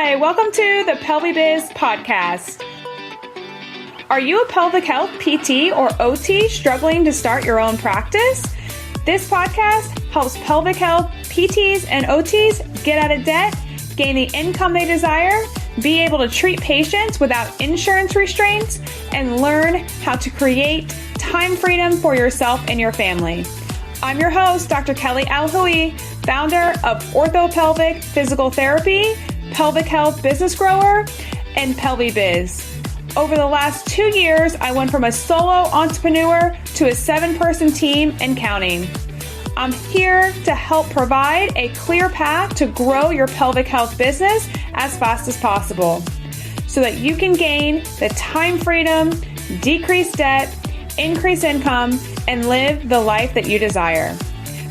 Hi, welcome to the Pelvic Biz podcast. Are you a pelvic health PT or OT struggling to start your own practice? This podcast helps pelvic health PTs and OTs get out of debt, gain the income they desire, be able to treat patients without insurance restraints, and learn how to create time freedom for yourself and your family. I'm your host, Dr. Kelly Alhui, founder of Orthopelvic Physical Therapy, Pelvic Health Business Grower, and Pelvic Biz. Over the last 2 years, I went from a solo entrepreneur to a 7-person team and counting. I'm here to help provide a clear path to grow your pelvic health business as fast as possible so that you can gain the time freedom, decrease debt, increase income, and live the life that you desire.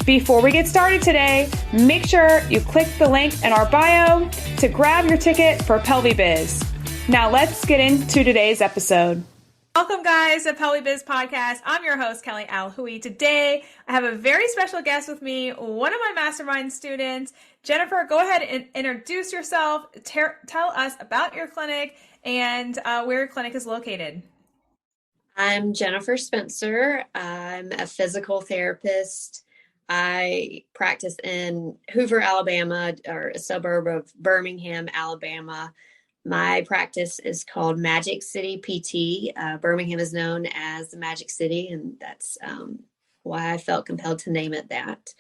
Before we get started today, make sure you click the link in our bio to grab your ticket for Pelvic Biz. Now let's get into today's episode. Welcome guys to Pelvic Biz Podcast. I'm your host, Kelly Alhui. Today, I have a very special guest with me, one of my mastermind students. Jennifer, go ahead and introduce yourself. Tell us about your clinic and where your clinic is located. I'm Jennifer Spencer. I'm a physical therapist. I practice in Hoover, Alabama, or a suburb of Birmingham, Alabama. My practice is called Magic City PT. Birmingham is known as the Magic City, and that's why I felt compelled to name it that.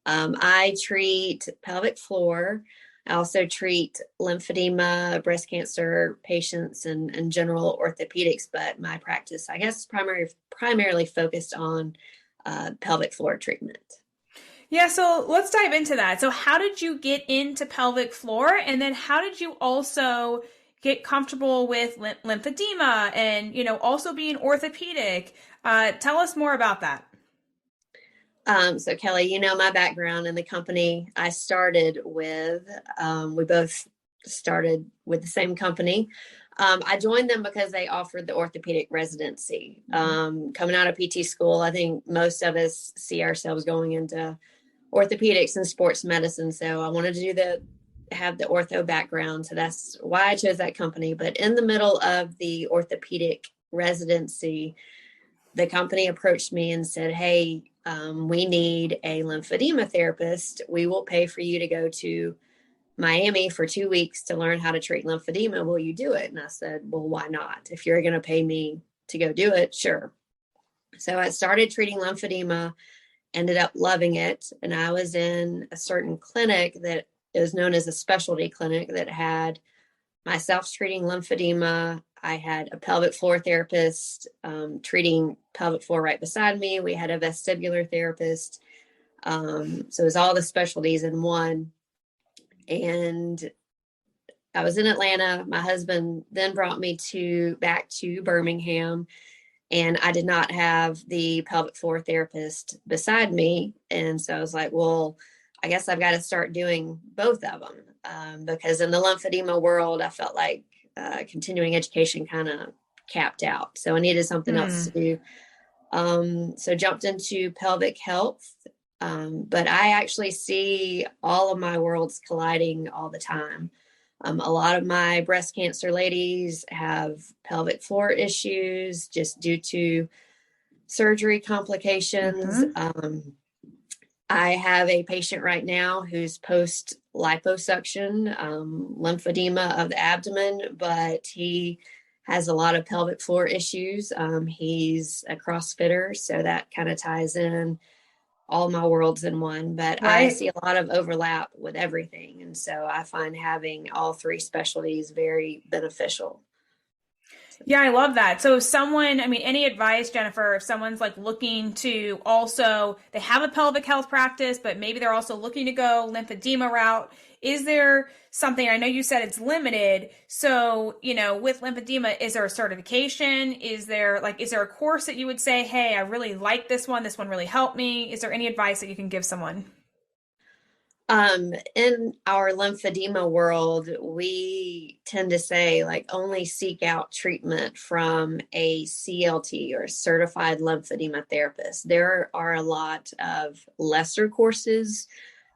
I treat pelvic floor. I also treat lymphedema, breast cancer patients, and general orthopedics, but my practice, I guess, primarily focused on pelvic floor treatment. Yeah, so let's dive into that. So how did you get into pelvic floor? And then how did you also get comfortable with lymphedema and, also being orthopedic? Tell us more about that. So Kelly, my background in the company I started with, we both started with the same company. I joined them because they offered the orthopedic residency. Coming out of PT school, I think most of us see ourselves going into orthopedics and sports medicine. So I wanted to have the ortho background. So that's why I chose that company. But in the middle of the orthopedic residency, the company approached me and said, hey, we need a lymphedema therapist. We will pay for you to go to Miami for 2 weeks to learn how to treat lymphedema. Will you do it? And I said, well, why not? If you're going to pay me to go do it, sure. So I started treating lymphedema, ended up loving it. And I was in a certain clinic that is known as a specialty clinic that had myself treating lymphedema. I had a pelvic floor therapist treating pelvic floor right beside me. We had a vestibular therapist. So it was all the specialties in one. And I was in Atlanta. My husband then brought me back to Birmingham, and I did not have the pelvic floor therapist beside me. And so I was like, well, I guess I've got to start doing both of them because in the lymphedema world, I felt like continuing education kind of capped out. So I needed something else to do. So jumped into pelvic health. But I actually see all of my worlds colliding all the time. A lot of my breast cancer ladies have pelvic floor issues just due to surgery complications. I have a patient right now who's post liposuction, lymphedema of the abdomen, but he has a lot of pelvic floor issues. He's a CrossFitter, so that kind of ties in all my worlds in one, but right. I see a lot of overlap with everything. And so I find having all three specialties very beneficial. Yeah, I love that. So if someone, any advice, Jennifer, if someone's like looking to also, they have a pelvic health practice, but maybe they're also looking to go lymphedema route, is there something, I know you said it's limited. So, with lymphedema, is there a certification? Is there a course that you would say, hey, I really like this one really helped me? Is there any advice that you can give someone? In our lymphedema world, we tend to say only seek out treatment from a CLT or a certified lymphedema therapist. There are a lot of lesser courses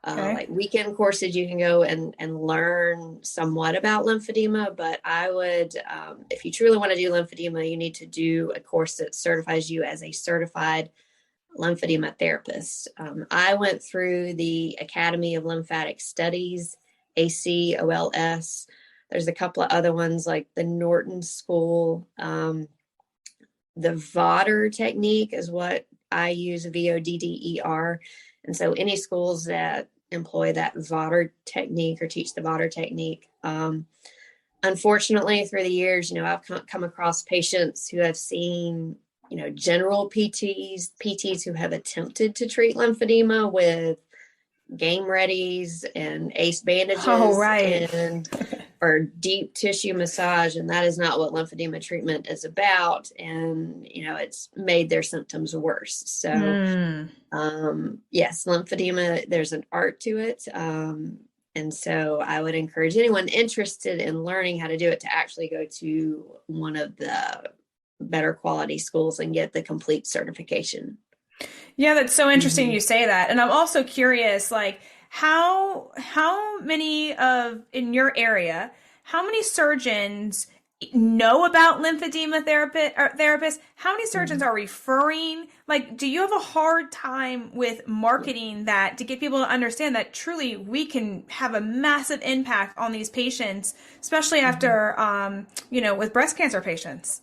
Okay. Like weekend courses, you can go and learn somewhat about lymphedema, but I would, if you truly want to do lymphedema, you need to do a course that certifies you as a certified lymphedema therapist. I went through the Academy of Lymphatic Studies, ACOLS. There's a couple of other ones like the Norton School. The Vodder technique is what I use, VODDER. And so any schools that employ that Vodder technique or teach the Vodder technique, unfortunately, through the years, I've come across patients who have seen, general PTs who have attempted to treat lymphedema with game readies and ace bandages Oh, right. and or deep tissue massage, and that is not what lymphedema treatment is about. And it's made their symptoms worse. So yes, lymphedema, there's an art to it. And so I would encourage anyone interested in learning how to do it to actually go to one of the better quality schools and get the complete certification. Yeah, that's so interesting Mhm. you say that. And I'm also curious, like how many of in your area, how many surgeons know about lymphedema therapists? How many surgeons Mhm. are referring? Like, do you have a hard time with marketing that to get people to understand that truly we can have a massive impact on these patients, especially Mhm. after with breast cancer patients?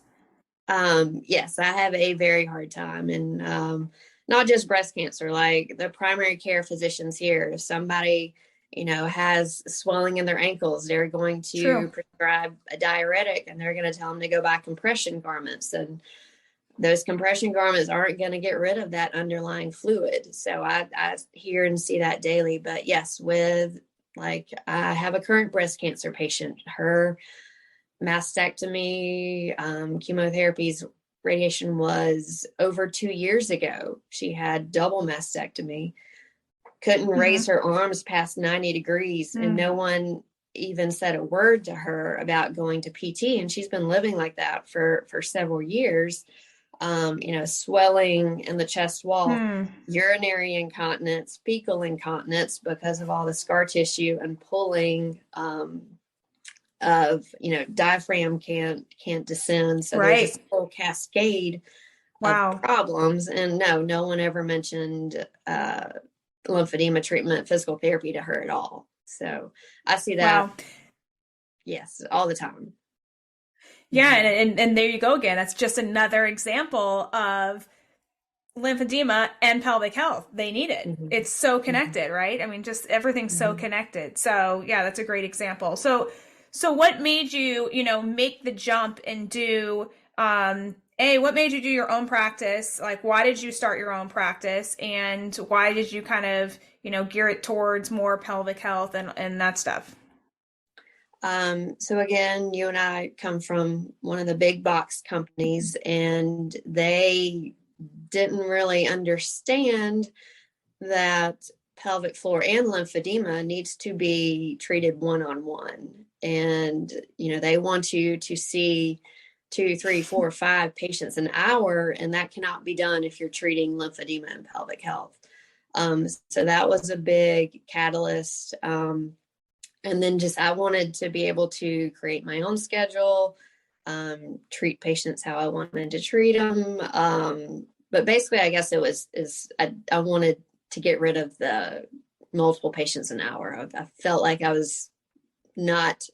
Yes, I have a very hard time, and not just breast cancer, like the primary care physicians here. If somebody, has swelling in their ankles, they're going to True. prescribe a diuretic and they're going to tell them to go buy compression garments. And those compression garments aren't going to get rid of that underlying fluid. So I hear and see that daily. But yes, with like I have a current breast cancer patient, her mastectomy, chemotherapies, radiation was over 2 years ago. She had double mastectomy, couldn't raise Mm-hmm. her arms past 90 degrees, and no one even said a word to her about going to PT. And she's been living like that for several years. Swelling in the chest wall, Mm. urinary incontinence, fecal incontinence because of all the scar tissue and pulling. Of diaphragm can't descend, so there's this Right. whole cascade of Wow. problems. And no one ever mentioned lymphedema treatment, physical therapy to her at all. So I see that, Wow. yes, all the time. Yeah, Mhm. and there you go again. That's just another example of lymphedema and pelvic health. They need it. Mhm. It's so Mhm. connected, right? I mean, just everything's so Mhm. connected. So, yeah, that's a great example. So what made you, make the jump and do what made you do your own practice? Like, why did you start your own practice? And why did you kind of, gear it towards more pelvic health and that stuff? So again, you and I come from one of the big box companies, and they didn't really understand that pelvic floor and lymphedema needs to be treated one-on-one. And they want you to see 2, 3, 4, 5 patients an hour, and that cannot be done if you're treating lymphedema and pelvic health. So that was a big catalyst. And then just I wanted to be able to create my own schedule, treat patients how I wanted to treat them. But basically, I guess it was is I wanted to get rid of the multiple patients an hour. I felt like I was not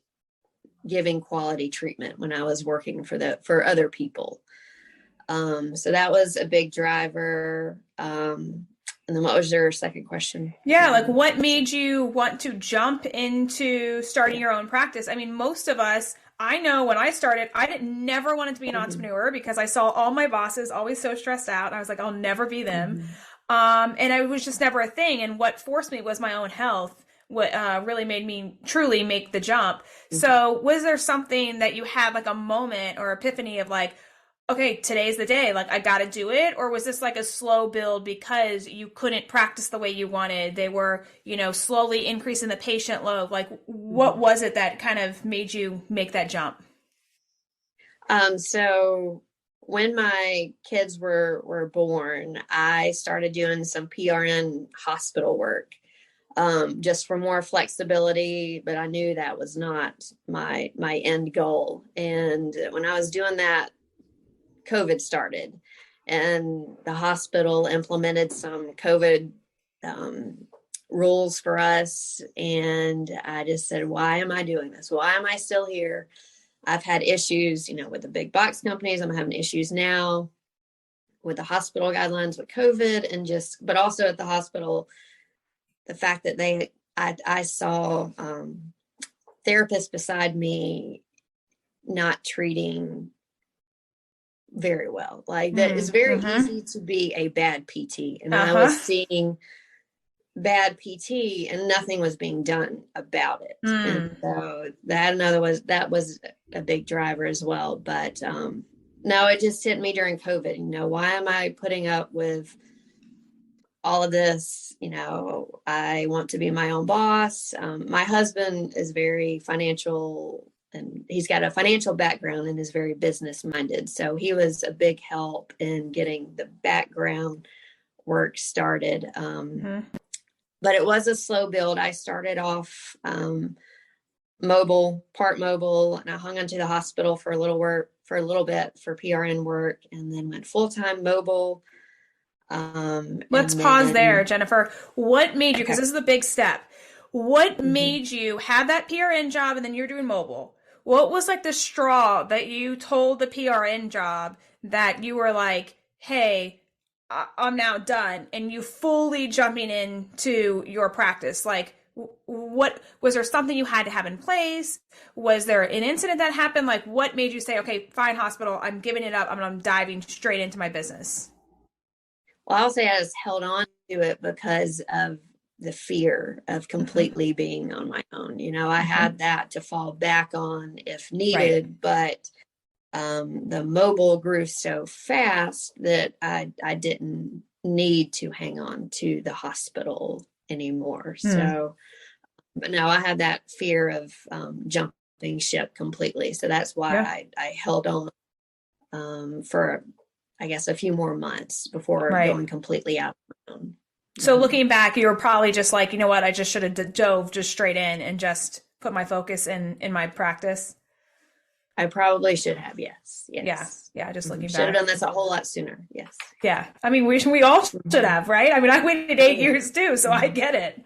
giving quality treatment when I was working for other people. So that was a big driver. And then what was your second question? Yeah, like what made you want to jump into starting your own practice? I mean, most of us, I know when I started, I didn't never wanted to be an Mhm. entrepreneur because I saw all my bosses always so stressed out. And I was like, I'll never be them. Mhm. And it was just never a thing. And what forced me was my own health. What really made me truly make the jump. Mhm. So, was there something that you had like a moment or epiphany of like, okay, today's the day, like I got to do it? Or was this like a slow build because you couldn't practice the way you wanted? They were, slowly increasing the patient load. Like, what Mhm. was it that kind of made you make that jump? So when my kids were born, I started doing some PRN hospital work. just for more flexibility, but I knew that was not my end goal. And when I was doing that, COVID started, and the hospital implemented some COVID rules for us. And I just said, why am I doing this? Why am I still here? I've had issues, with the big box companies. I'm having issues now with the hospital guidelines with COVID, but also at the hospital, the fact that I saw therapists beside me not treating very well. Like that it's very easy to be a bad PT. And I was seeing bad PT and nothing was being done about it. And so that was a big driver as well. But no, it just hit me during COVID. Why am I putting up with all of this? I want to be my own boss. My husband is very financial, and he's got a financial background and is very business minded. So he was a big help in getting the background work started. But it was a slow build. I started off part mobile, and I hung onto the hospital for a little bit for PRN work, and then went full-time mobile. Let's pause there, Jennifer. What made you, because this is the big step, what made you have that PRN job and then you're doing mobile? What was like the straw that you told the PRN job that you were like, hey, I'm now done, and you fully jumping into your practice? Like, what was there something you had to have in place? Was there an incident that happened? Like, what made you say, okay, fine, hospital, I'm giving it up. I'm diving straight into my business? Well, I'll say I just held on to it because of the fear of completely being on my own. I had that to fall back on if needed, but the mobile grew so fast that I didn't need to hang on to the hospital anymore. So, but no, I had that fear of jumping ship completely. So that's why I held on for, I guess, a few more months before going completely out. So looking back, you were probably just like, you know what, I just should have dove just straight in and just put my focus in my practice. I probably should have. Yes. Yeah. Just looking back. Should have done this a whole lot sooner. Yes. Yeah. I mean, we all should have, right? I mean, I waited 8 years too, so I get it.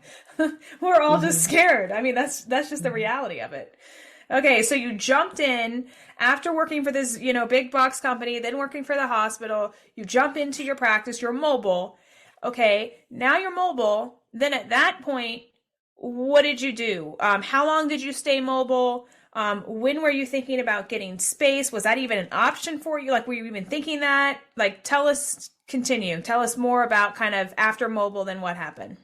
We're all just scared. I mean, that's just the reality of it. Okay. So you jumped in after working for this, big box company, then working for the hospital. You jump into your practice, you're mobile. Okay. Now you're mobile. Then at that point, what did you do? How long did you stay mobile? When were you thinking about getting space? Was that even an option for you? Like, were you even thinking that? Like, tell us more about kind of after mobile, then what happened?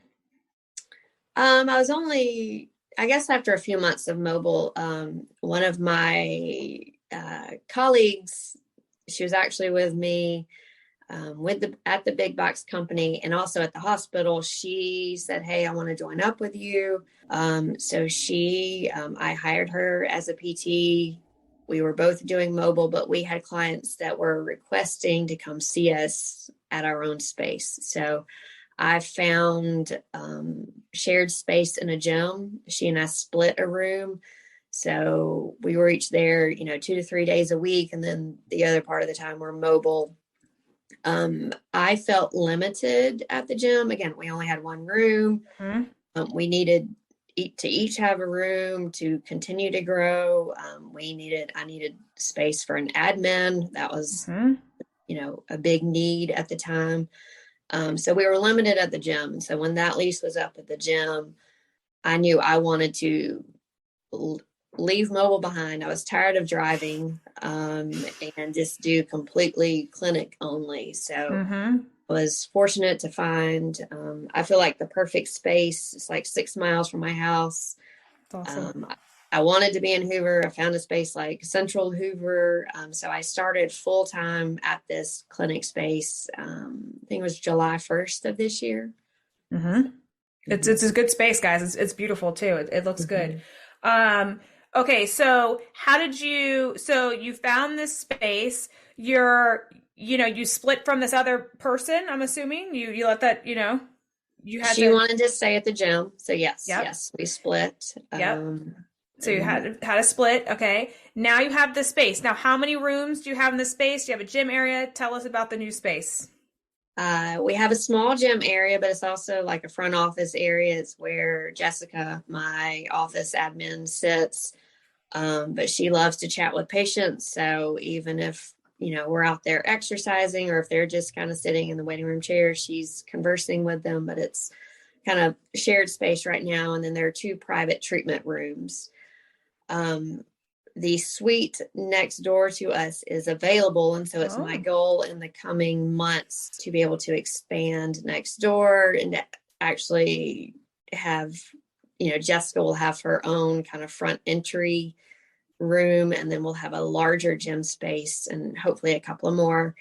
I was only, I guess, after a few months of mobile, one of my colleagues, she was actually with me at the big box company and also at the hospital. She said, hey, I want to join up with you. So I hired her as a PT. We were both doing mobile, but we had clients that were requesting to come see us at our own space. So I found shared space in a gym. She and I split a room. So we were each there, 2 to 3 days a week. And then the other part of the time we're mobile. I felt limited at the gym. Again, we only had one room. We needed to each have a room to continue to grow. I needed space for an admin. That was, a big need at the time. So we were limited at the gym. And so when that lease was up at the gym, I knew I wanted to leave mobile behind. I was tired of driving and just do completely clinic only. So I was fortunate to find, I feel like the perfect space. It's like 6 miles from my house. That's awesome. I wanted to be in Hoover. I found a space like Central Hoover. So I started full time at this clinic space. I think it was July 1st of this year. It's a good space, guys. It's beautiful too. It looks good. Okay, so so you found this space, you split from this other person, I'm assuming, you let that, you had She to, wanted to stay at the gym. So yes, yep, yes, we split. yep. So you And had a split. Okay. Now you have the space. Now, how many rooms do you have in the space? Do you have a gym area? Tell us about the new space. we have a small gym area, but it's also like a front office area. It's where Jessica, my office admin, sits. But she loves to chat with patients. So even if, we're out there exercising or if they're just kind of sitting in the waiting room chair, she's conversing with them, but it's kind of shared space right now. And then there are 2 private treatment rooms. The suite next door to us is available. And so it's my Oh, goal in the coming months to be able to expand next door and actually have, Jessica will have her own kind of front entry room, and then we'll have a larger gym space and hopefully a couple of more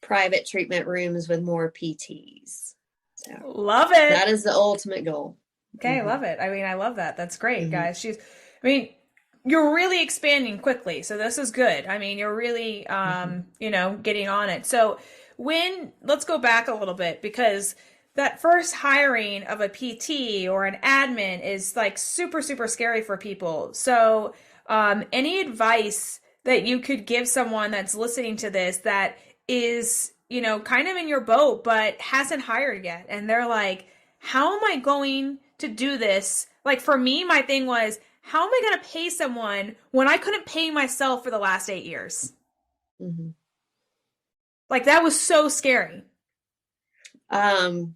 private treatment rooms with more PTs. So love it. that is the ultimate goal. Okay, I Mm-hmm. love it. I mean, I love that. That's great, Mm-hmm. guys. I mean, you're really expanding quickly, so this is good. I mean, you're really, Mm-hmm. getting on it. So let's go back a little bit because that first hiring of a PT or an admin is like super, super scary for people. So, any advice that you could give someone that's listening to this that is, kind of in your boat, but hasn't hired yet, and they're like, how am I going to do this? Like for me, my thing was, how am I going to pay someone when I couldn't pay myself for the last 8 years? Mm-hmm. Like that was so scary. Um,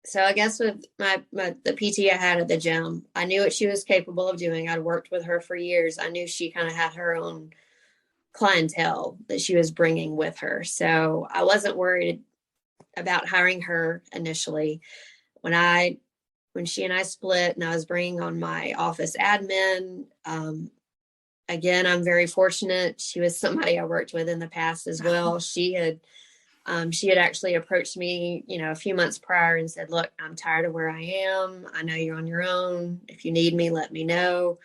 so I guess with the PT I had at the gym, I knew what she was capable of doing. I'd worked with her for years. I knew she kind of had her own clientele that she was bringing with her. So I wasn't worried about hiring her initially. When she and I split and I was bringing on my office admin, again, I'm very fortunate. She was somebody I worked with in the past as well. She had actually approached me, a few months prior and said, "Look, I'm tired of where I am. I know you're on your own. If you need me, let me know."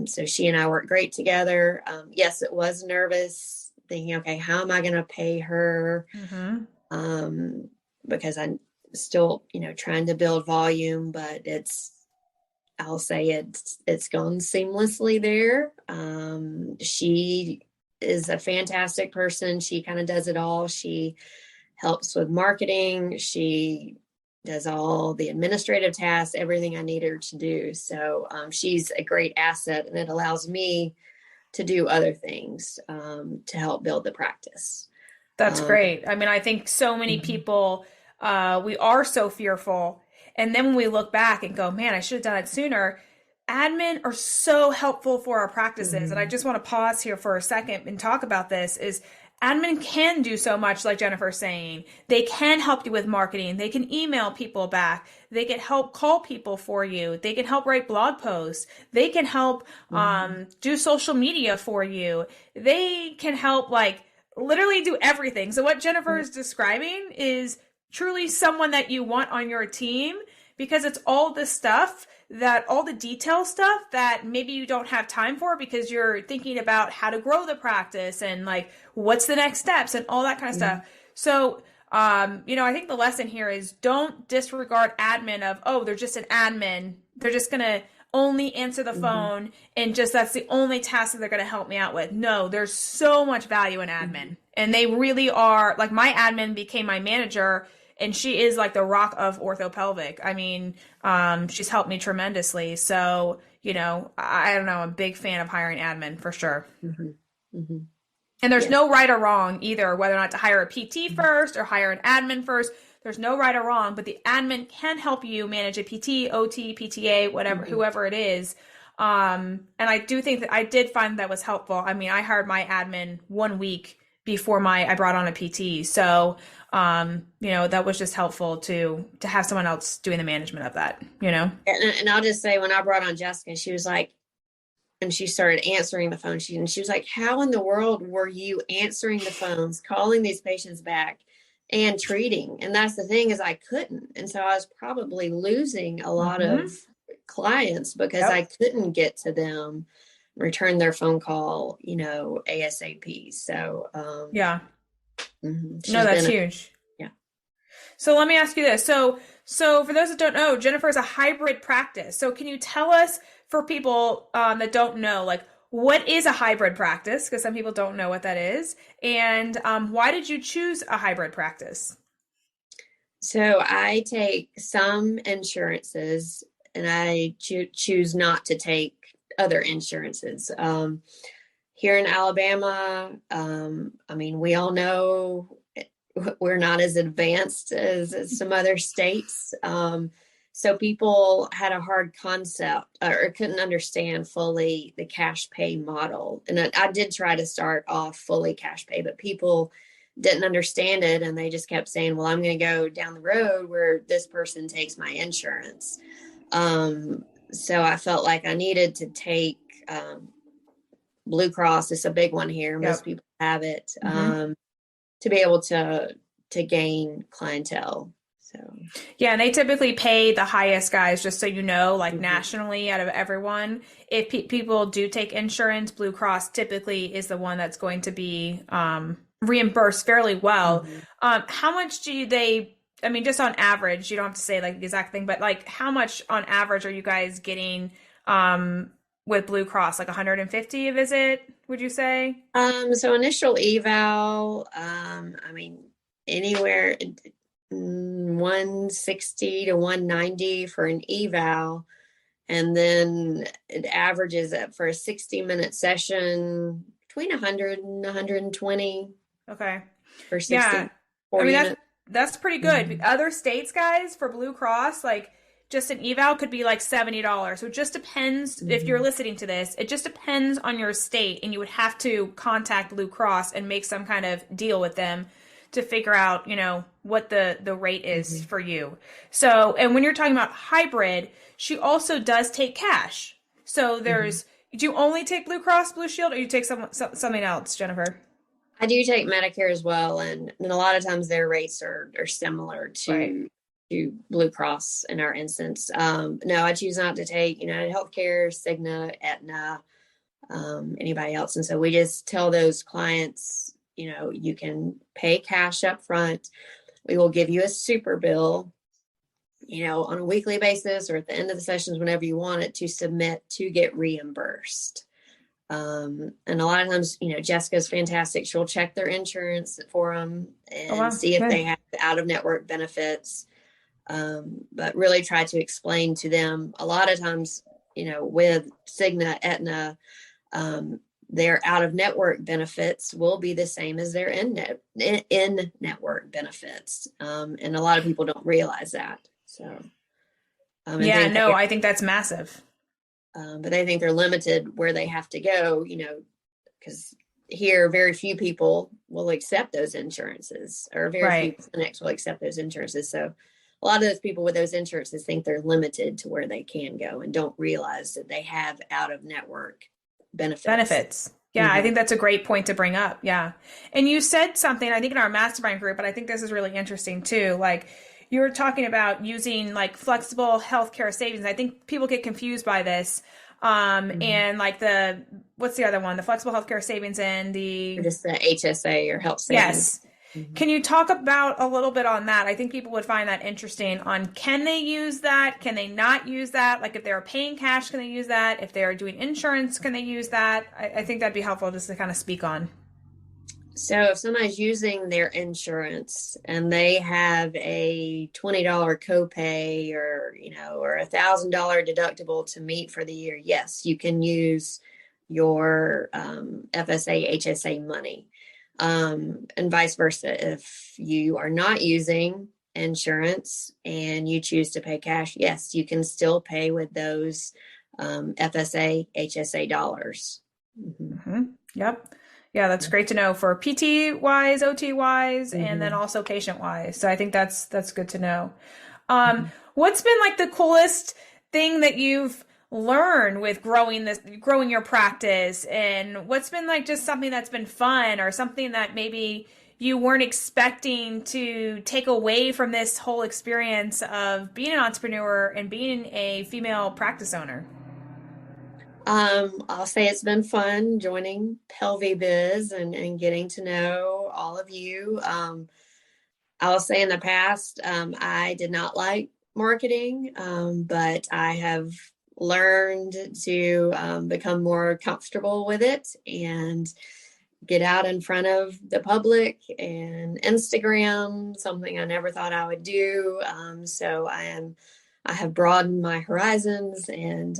So she and I worked great together. Yes, it was nervous, thinking, okay, how am I going to pay her? Mm-hmm. Because I'm still, trying to build volume, but I'll say it's gone seamlessly there. She is a fantastic person. She kind of does it all. She helps with marketing. She does all the administrative tasks, everything I need her to do. So she's a great asset, and it allows me to do other things to help build the practice. That's Um, great. I mean, I think so many mhm, people, we are so fearful. And then when we look back and go, man, I should have done it sooner. Admin are so helpful for our practices. And I mhm, just want to pause here for a second and talk about this is admin can do so much, like Jennifer's saying. They can help you with marketing. They can email people back. They can help call people for you. They can help write blog posts. They can help mhm, do social media for you. They can help like literally do everything. So what Jennifer is describing is truly someone that you want on your team because it's all the stuff that all the detail stuff that maybe you don't have time for because you're thinking about how to grow the practice and like what's the next steps and all that kind of mhm, stuff. So I think the lesson here is don't disregard admin of, oh, they're just an admin. They're just gonna only answer the mhm, phone and just that's the only task that they're going to help me out with. No, there's so much value in mhm. admin. And they really are like my admin became my manager and she is like the rock of orthopelvic. I mean, she's helped me tremendously. So, I don't know, I'm a big fan of hiring admin for sure. Mhm. Mhm. And there's Yes. no right or wrong either, whether or not to hire a PT Mhm. first or hire an admin first. There's no right or wrong, but the admin can help you manage a PT, OT, PTA, whatever, Mhm. whoever it is. And I do think that I did find that was helpful. I mean, I hired my admin 1 week before I brought on a PT. So, that was just helpful to have someone else doing the management of that. And I'll just say, when I brought on Jessica, she was like, and she started answering the phone. She was like, "How in the world were you answering the phones, calling these patients back, and treating?" And that's the thing, is I couldn't, and so I was probably losing a lot of Mm-hmm. clients because I Yep. couldn't get to them, return their phone call, ASAP. So Yeah. No, she's that's been, huge. yeah. So let me ask you this. So for those that don't know, Jennifer is a hybrid practice. So can you tell us, for people that don't know, like, what is a hybrid practice? Because some people don't know what that is. And why did you choose a hybrid practice? So I take some insurances and I choose not to take other insurances. Here in Alabama, I mean, we all know we're not as advanced as some other states. So people had a hard concept or couldn't understand fully the cash pay model. And I did try to start off fully cash pay, but people didn't understand it. And they just kept saying, well, I'm going to go down the road where this person takes my insurance. So I felt like I needed to take Blue Cross. It's a big one here. Yep. Most people have it. Mm-hmm. To be able to gain clientele. So Yeah, and they typically pay the highest, guys, just so you know, like mm-hmm. nationally out of everyone. If people do take insurance, Blue Cross typically is the one that's going to be reimbursed fairly well. Mm-hmm. How much do they, I mean, just on average, you don't have to say like the exact thing, but like how much on average are you guys getting with Blue Cross? Like 150 a visit, would you say? So initial eval, I mean, anywhere 160 to 190 for an eval. And then it averages up for a 60-minute session between 100 and 120 Okay. for 60. Yeah. I mean, that's pretty good. Mm-hmm. Other states, guys, for Blue Cross, like just an eval could be like $70. So it just depends if you're listening to this. It just depends on your state, and you would have to contact Blue Cross and make some kind of deal with them to figure out, you know, what the rate is for you. So, and when you're talking about hybrid, she also does take cash. So there's, do you only take Blue Cross Blue Shield, or you take something else, Jennifer? I do take Medicare as well, and a lot of times their rates are similar to Blue Cross in our instance. No, I choose not to take United Healthcare, Cigna, Aetna, anybody else, and so we just tell those clients, you can pay cash up front. We will give you a super bill, on a weekly basis or at the end of the sessions, whenever you want it, to submit to get reimbursed. And a lot of times, Jessica's fantastic. She'll check their insurance for them and see if they have out-of-network benefits. But really try to explain to them a lot of times, with Cigna, Aetna, their out-of-network benefits will be the same as their in-network benefits. And a lot of people don't realize that. So, I think that's massive. But they think they're limited where they have to go, because here very few people will accept those insurances, or very few clinics will accept those insurances. So a lot of those people with those insurances think they're limited to where they can go and don't realize that they have out-of-network benefits. Yeah, I think that's a great point to bring up. Yeah. And you said something, I think in our mastermind group, but I think this is really interesting too. Like, you're talking about using like flexible healthcare savings. I think people get confused by this. And like what's the other one? The flexible healthcare savings and just the HSA or health savings. Yes. Can you talk about a little bit on that? I think people would find that interesting on, can they use that? Can they not use that? Like if they're paying cash, can they use that? If they're doing insurance, can they use that? I think that'd be helpful just to kind of speak on. So if somebody's using their insurance and they have a $20 copay or $1,000 deductible to meet for the year, yes, you can use your FSA, HSA money. And vice versa. If you are not using insurance and you choose to pay cash, yes, you can still pay with those FSA, HSA dollars. Yep. Yeah, that's great to know for PT wise, OT wise, and then also patient wise. So I think that's good to know. What's been like the coolest thing that you've learned with growing your practice, and what's been like just something that's been fun, or something that maybe you weren't expecting to take away from this whole experience of being an entrepreneur and being a female practice owner? I'll say it's been fun joining Pelvi Biz and getting to know all of you. I'll say in the past, I did not like marketing, but I have learned to become more comfortable with it and get out in front of the public and Instagram, something I never thought I would do. So I have broadened my horizons and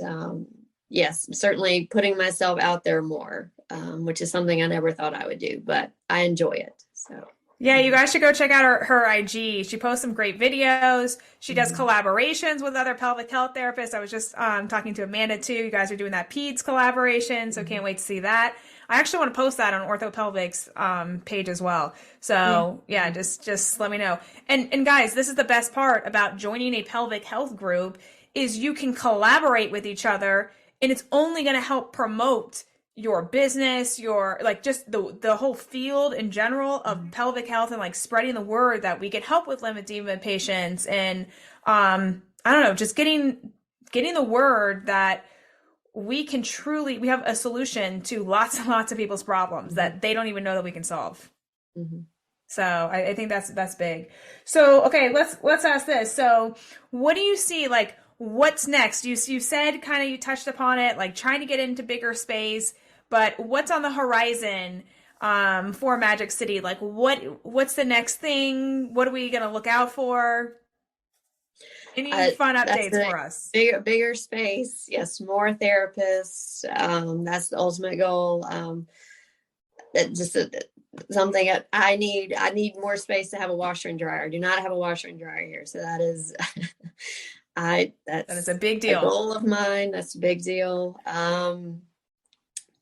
yes, certainly putting myself out there more, which is something I never thought I would do, but I enjoy it. So. Yeah, you guys should go check out her IG. She posts some great videos. She does collaborations with other pelvic health therapists. I was just talking to Amanda too. You guys are doing that PEDS collaboration, so can't wait to see that. I actually want to post that on OrthoPelvic's page as well. So yeah, just let me know. And guys, this is the best part about joining a pelvic health group is you can collaborate with each other, and it's only going to help promote your business, your like just the whole field in general of pelvic health, and like spreading the word that we can help with lymphedema patients, and I don't know, just getting the word that we have a solution to lots and lots of people's problems that they don't even know that we can solve. So I think that's big. So okay, let's ask this. So what do you see, like what's next? You said kind of, you touched upon it, like trying to get into bigger space. But what's on the horizon for Magic City? Like what's the next thing? What are we going to look out for? Any fun updates for us? Bigger space. Yes. More therapists. That's the ultimate goal. Something I need more space to have a washer and dryer. I do not have a washer and dryer here. So that is, that is a big deal. A goal of mine. That's a big deal.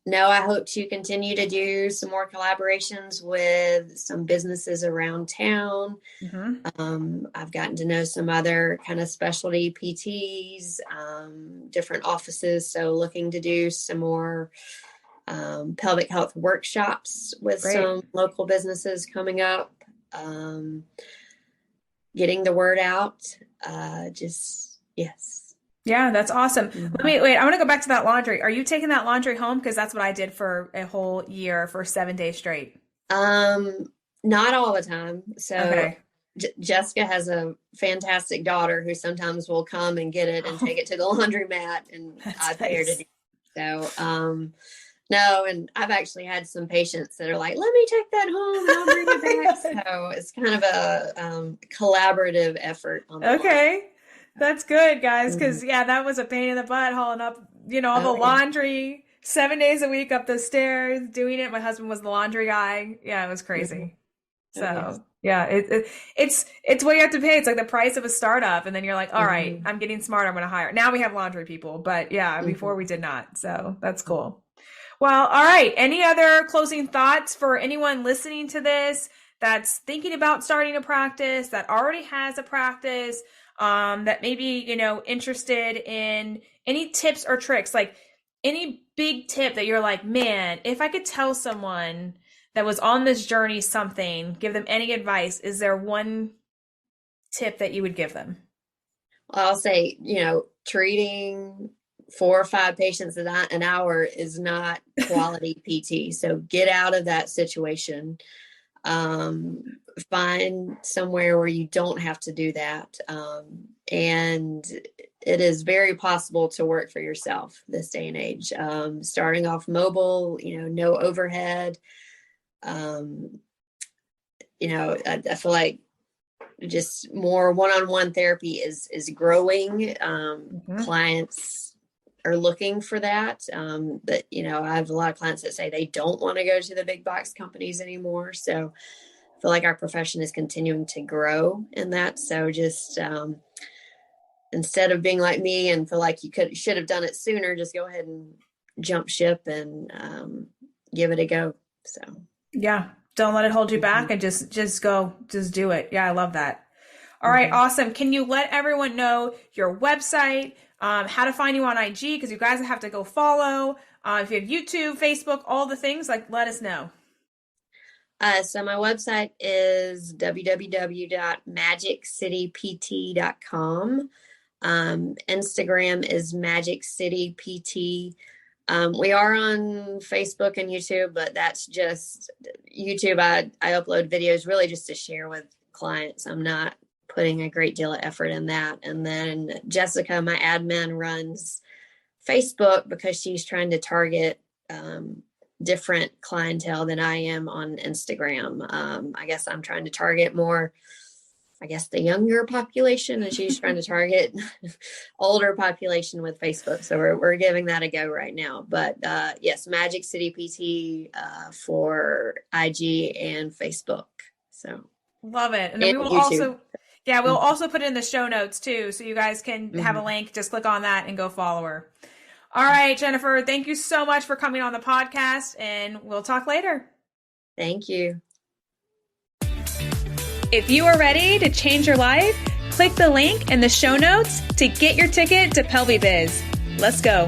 No, I hope to continue to do some more collaborations with some businesses around town. I've gotten to know some other kind of specialty PTs, different offices. So looking to do some more pelvic health workshops with some local businesses coming up. Getting the word out. Yes. Yeah, that's awesome. Wait, I want to go back to that laundry. Are you taking that laundry home? Because that's what I did for a whole year for 7 days straight. Not all the time. So Jessica has a fantastic daughter who sometimes will come and get it and take it to the laundromat, and I pay her to do it. So, no, and I've actually had some patients that are like, let me take that home and I'll bring it back. So it's kind of a collaborative effort on the laundry. That's good, guys, because that was a pain in the butt hauling up, all the laundry 7 days a week up the stairs, doing it. My husband was the laundry guy. Yeah, it was crazy. So it's what you have to pay. It's like the price of a startup, and then you're like, all right, I'm getting smart. I'm going to hire. Now we have laundry people, but before we did not. So that's cool. Well, all right. Any other closing thoughts for anyone listening to this that's thinking about starting a practice, that already has a practice? That maybe, interested in any tips or tricks, like any big tip that you're like, man, if I could tell someone that was on this journey something, give them any advice, is there one tip that you would give them? I'll say, treating 4 or 5 patients an hour is not quality PT. So get out of that situation. Find somewhere where you don't have to do that. And it is very possible to work for yourself this day and age. Starting off mobile, no overhead. I feel like just more one-on-one therapy is growing. Clients are looking for that. But, I have a lot of clients that say they don't want to go to the big box companies anymore. So I feel like our profession is continuing to grow in that. So just instead of being like me and feel like you should have done it sooner, just go ahead and jump ship and give it a go. So yeah, don't let it hold you back, and just do it. Yeah, I love that. All right, awesome. Can you let everyone know your website, how to find you on IG? Because you guys have to go follow. If you have YouTube, Facebook, all the things, like, let us know. So my website is www.magiccitypt.com. Instagram is Magic City PT. We are on Facebook and YouTube, but that's just YouTube. I upload videos really just to share with clients. I'm not putting a great deal of effort in that. And then Jessica, my admin, runs Facebook because she's trying to target different clientele than I am on Instagram. I guess I'm trying to target more, the younger population, and she's trying to target older population with Facebook. So we're giving that a go right now. But yes, Magic City PT for IG and Facebook. So love it. And then we will YouTube. We'll also put it in the show notes too, so you guys can have a link. Just click on that and go follow her. All right, Jennifer, thank you so much for coming on the podcast, and we'll talk later. Thank you. If you are ready to change your life, click the link in the show notes to get your ticket to PelviBiz. Let's go.